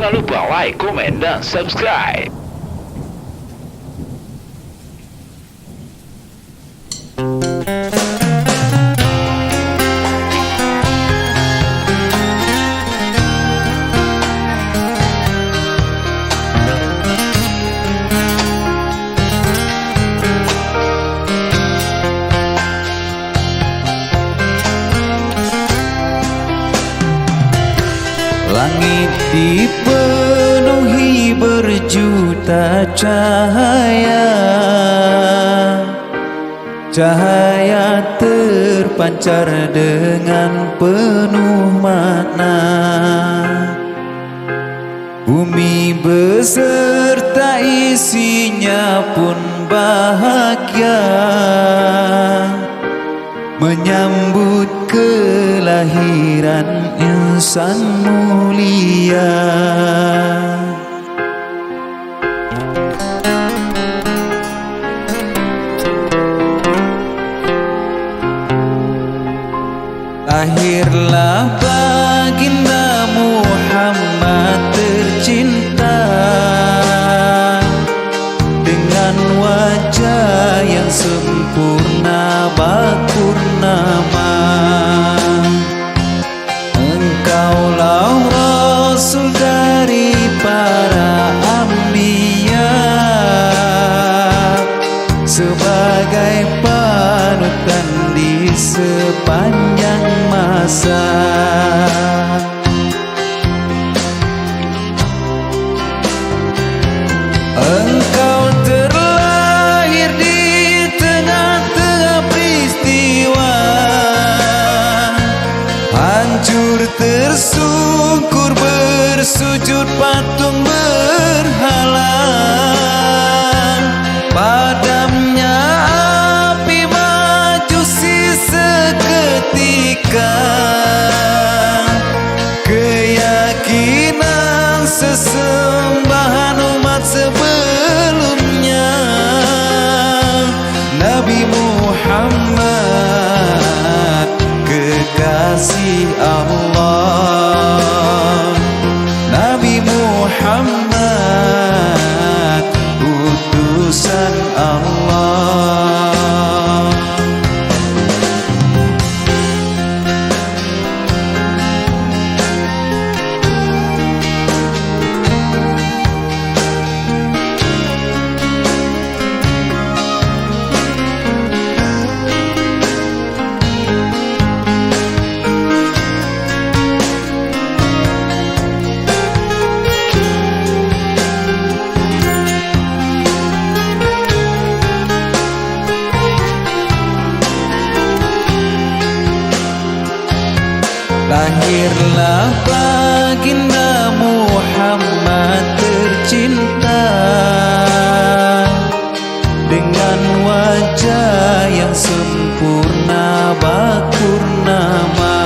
Jangan lupa like, komen, dan subscribe. Langit dipenuhi berjuta cahaya, cahaya terpancar dengan penuh makna. Bumi beserta isinya pun bahagia menyambut kelahiran insan mulia. Lahirlah baginda Muhammad tercinta dengan wajah yang sempurna bakurnama. Engkaulah Rasul dari para anbiya, sebagai panutan di sepanjang masa. Engkau terlahir di tengah-tengah peristiwa, hancur tersungkur bersujud patung berhala. Padamnya api majusi seketika, keyakinan sesembahan umat sebelumnya. Nabi Muhammad kekasih Allah, Nabi Muhammad utusan Allah. Lahirlah baginda Muhammad tercinta dengan wajah yang sempurna bakurnama.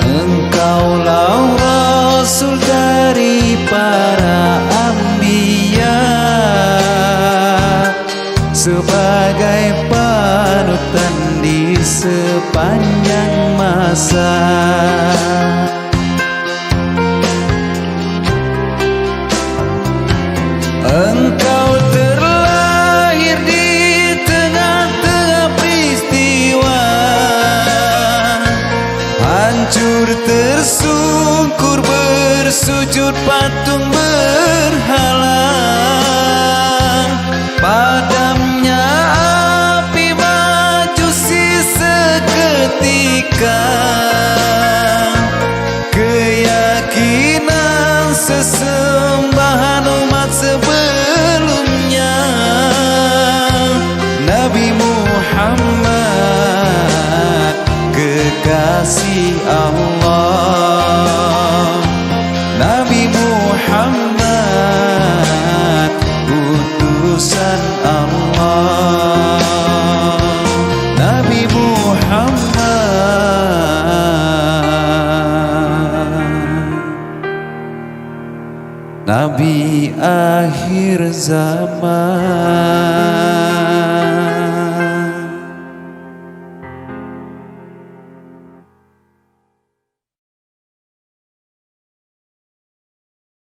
Engkaulah Rasul dari para anbiya, sebagai panutan di sepanjang masa. Engkau terlahir di tengah-tengah peristiwa, hancur tersungkur bersujud patung berhala. Padamnya api majusi seketika, keyakinan sesembahan umat sebelumnya. Nabi Muhammad kekasih Allah, Nabi Muhammad utusan Allah, Nabi Muhammad Nabi akhir zaman.